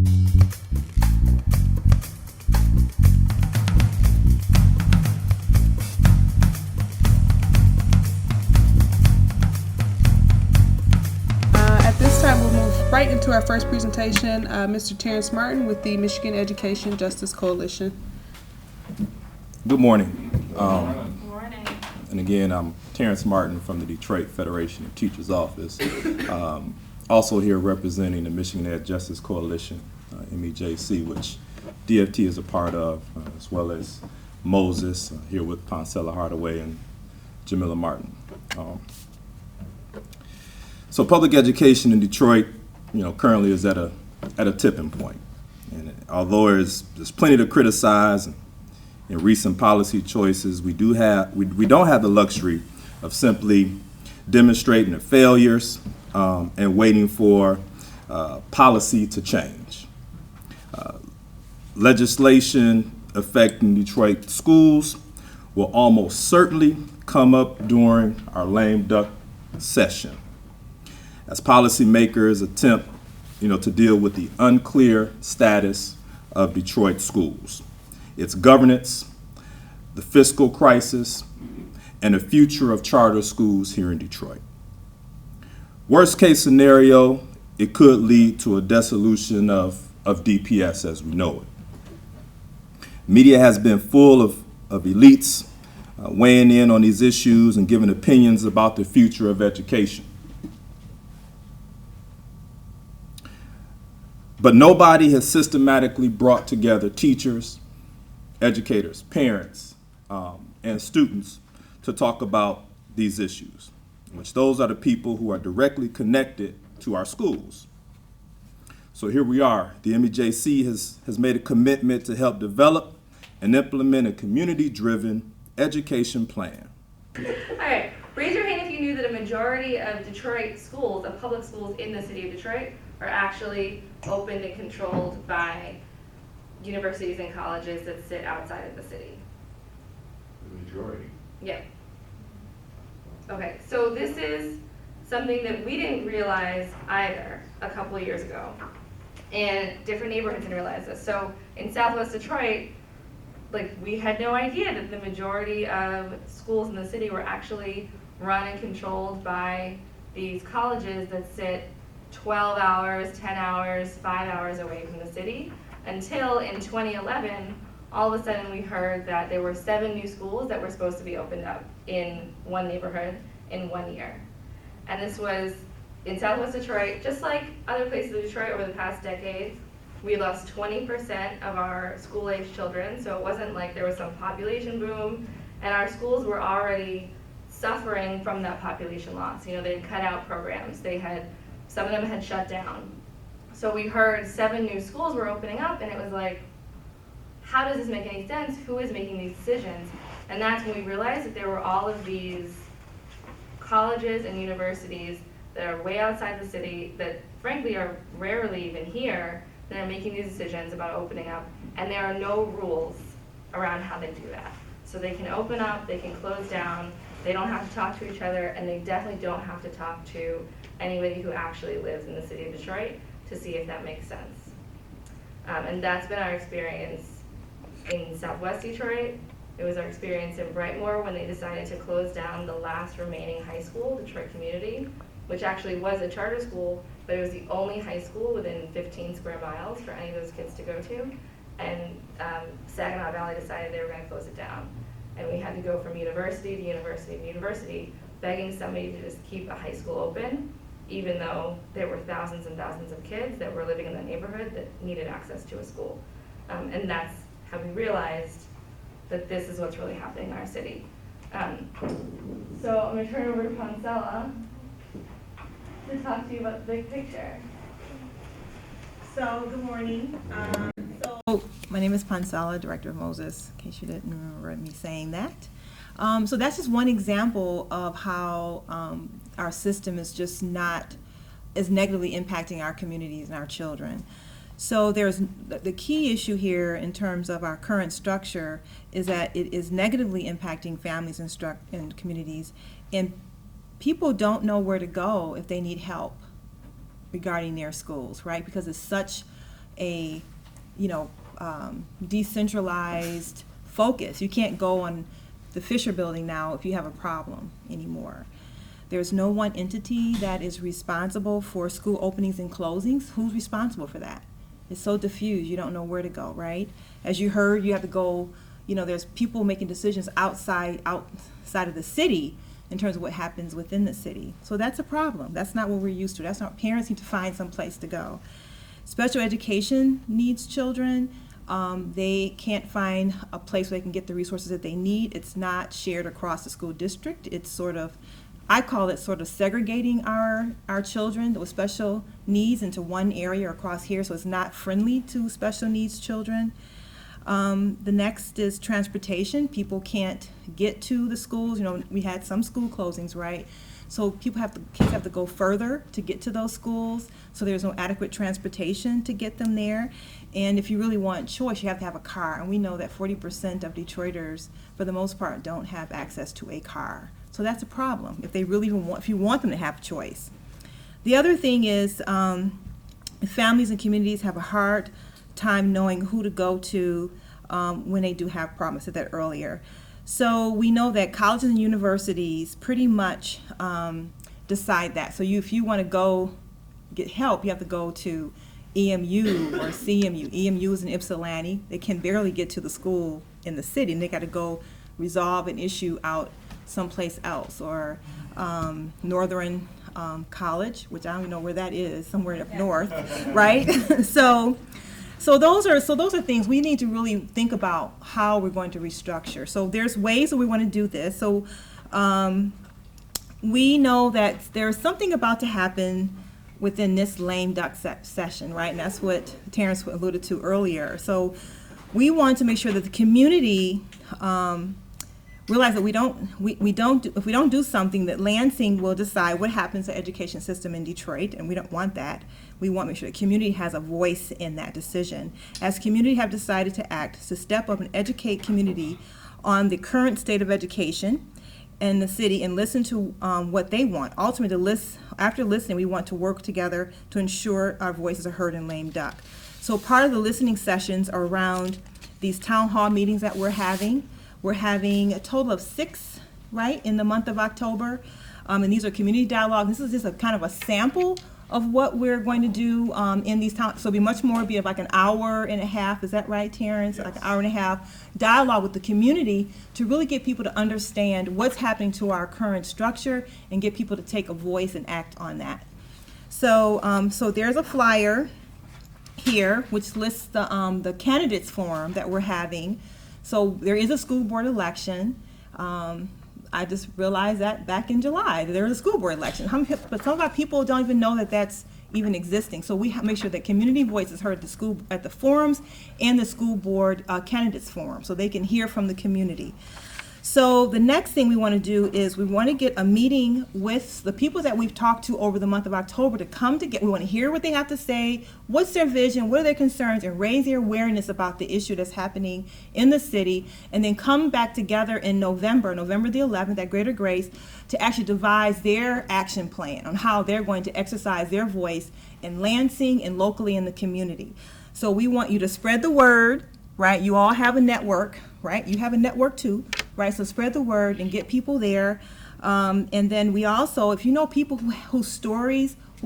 At this time, we'll move right into our first presentation. Mr. Terrance Martin with the Michigan Education Justice Coalition. Good morning. Morning. And again, I'm Terrance Martin from the Detroit Federation of Teachers Office. Also here representing the Michigan Ed Justice Coalition, MEJC, which DFT is a part of, as well as Moses, here with Poncella Hardaway and Jamila Martin. So public education in Detroit, currently is at a tipping point. And although there's plenty to criticize in recent policy choices, we don't have the luxury of simply demonstrating the failures and waiting for policy to change. Legislation affecting Detroit schools will almost certainly come up during our lame duck session as policymakers attempt, to deal with the unclear status of Detroit schools, its governance, the fiscal crisis, and the future of charter schools here in Detroit. Worst case scenario, it could lead to a dissolution of DPS as we know it. Media has been full of elites weighing in on these issues and giving opinions about the future of education. But nobody has systematically brought together teachers, educators, parents, and students to talk about these issues, which those are the people who are directly connected to our schools. So here we are. The MEJC has made a commitment to help develop and implement a community-driven education plan. All right, raise your hand if you knew that a majority of Detroit schools, of public schools in the city of Detroit, are actually opened and controlled by universities and colleges that sit outside of the city. The majority. Yep. Okay, so this is something that we didn't realize either a couple of years ago. And different neighborhoods didn't realize this. So in Southwest Detroit, we had no idea that the majority of schools in the city were actually run and controlled by these colleges that sit 12 hours, 10 hours, 5 hours away from the city, until in 2011, all of a sudden we heard that there were 7 new schools that were supposed to be opened up in one neighborhood in 1 year. And this was in Southwest Detroit, just like other places in Detroit over the past decade. We lost 20% of our school-age children, so it wasn't like there was some population boom, and our schools were already suffering from that population loss. They'd cut out programs. Some of them had shut down. So we heard 7 new schools were opening up, and it was like, how does this make any sense? Who is making these decisions? And that's when we realized that there were all of these colleges and universities that are way outside the city that frankly are rarely even here that are making these decisions about opening up, and there are no rules around how they do that. So they can open up, they can close down, they don't have to talk to each other, and they definitely don't have to talk to anybody who actually lives in the city of Detroit to see if that makes sense. And that's been our experience in Southwest Detroit. It was our experience in Brightmoor when they decided to close down the last remaining high school, Detroit Community, which actually was a charter school, but it was the only high school within 15 square miles for any of those kids to go to. And Saginaw Valley decided they were going to close it down. And we had to go from university to university to university, begging somebody to just keep a high school open, even though there were thousands and thousands of kids that were living in the neighborhood that needed access to a school. And that's how we realized that this is what's really happening in our city. So I'm going to turn it over to Poncella to talk to you about the big picture. So, good morning. My name is Poncella, Director of Moses, in case you didn't remember me saying that. So that's just one example of how our system is just not, is negatively impacting our communities and our children. So there's the key issue here in terms of our current structure is that it is negatively impacting families and communities, and people don't know where to go if they need help regarding their schools, right? Because it's such a, decentralized focus. You can't go on the Fisher Building now if you have a problem anymore. There's no one entity that is responsible for school openings and closings. Who's responsible for that? It's so diffused, you don't know where to go, right? As you heard, you have to go, there's people making decisions outside of the city in terms of what happens within the city. So that's a problem. That's not what we're used to. That's not, parents need to find some place to go. Special education needs children. They can't find a place where they can get the resources that they need. It's not shared across the school district. It's I call it sort of segregating our children with special needs into one area across here, so it's not friendly to special needs children. The next is transportation. People can't get to the schools. We had some school closings, right? So kids have to go further to get to those schools, so there's no adequate transportation to get them there. And if you really want choice, you have to have a car, and we know that 40% of Detroiters, for the most part, don't have access to a car. So that's a problem if you want them to have choice. The other thing is families and communities have a hard time knowing who to go to when they do have problems. I said that earlier. So we know that colleges and universities pretty much decide that. So if you want to go get help, you have to go to EMU or CMU. EMU is in Ypsilanti. They can barely get to the school in the city, and they got to go resolve an issue out someplace else, or Northern College, which I don't even know where that is, somewhere up north, right? So those are things we need to really think about how we're going to restructure. So there's ways that we want to do this. So we know that there's something about to happen within this lame duck session, right? And that's what Terrance alluded to earlier. So we want to make sure that the community realize that if we don't do something, that Lansing will decide what happens to the education system in Detroit, and we don't want that. We want to make sure the community has a voice in that decision. As community have decided to act, to step up and educate community on the current state of education in the city and listen to what they want. Ultimately, after listening, we want to work together to ensure our voices are heard in lame duck. So part of the listening sessions are around these town hall meetings that we're having. We're having a total of 6, right, in the month of October. And these are community dialogue. This is just a kind of a sample of what we're going to do in these towns. So it'll be much more, be like an hour and a half. Is that right, Terrance? Yes. Like an hour and a half dialogue with the community to really get people to understand what's happening to our current structure and get people to take a voice and act on that. So there's a flyer here which lists the candidates forum that we're having. So there is a school board election. I just realized that back in July there was a school board election. But some of our people don't even know that that's even existing. So we make sure that community voice is heard at the forums and the school board candidates forum, so they can hear from the community. So the next thing we want to do is we want to get a meeting with the people that we've talked to over the month of October to come together. We want to hear what they have to say, what's their vision, what are their concerns, and raise their awareness about the issue that's happening in the city, and then come back together in November the 11th at Greater Grace to actually devise their action plan on how they're going to exercise their voice in Lansing and locally in the community. So we want you to spread the word, right? You all have a network, right? You have a network too, right? So spread the word and get people there. And then we also, if you know people who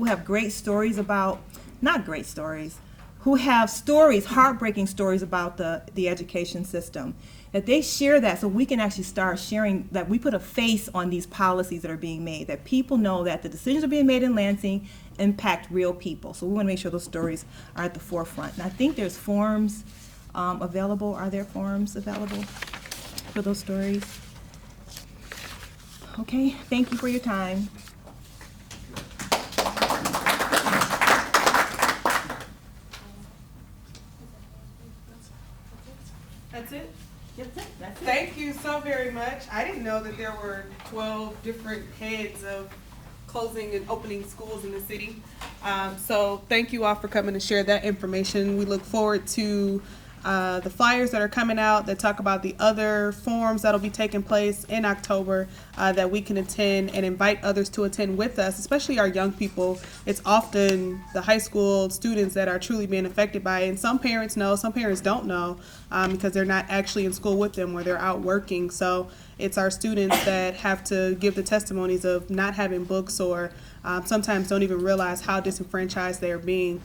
have great stories about, not great stories, who have stories, heartbreaking stories about the education system, that they share that so we can actually start sharing, that we put a face on these policies that are being made, that people know that the decisions are being made in Lansing impact real people. So we want to make sure those stories are at the forefront. And I think there's forms available. Are there forms available for those stories? Okay, thank you for your time. That's it? That's it. Thank you so very much. I didn't know that there were 12 different heads of closing and opening schools in the city. So thank you all for coming to share that information. We look forward to the flyers that are coming out that talk about the other forums that'll be taking place in October that we can attend and invite others to attend with us, especially our young people. It's often the high school students that are truly being affected by it. And some parents know, some parents don't know because they're not actually in school with them or they're out working. So it's our students that have to give the testimonies of not having books or sometimes don't even realize how disenfranchised they are being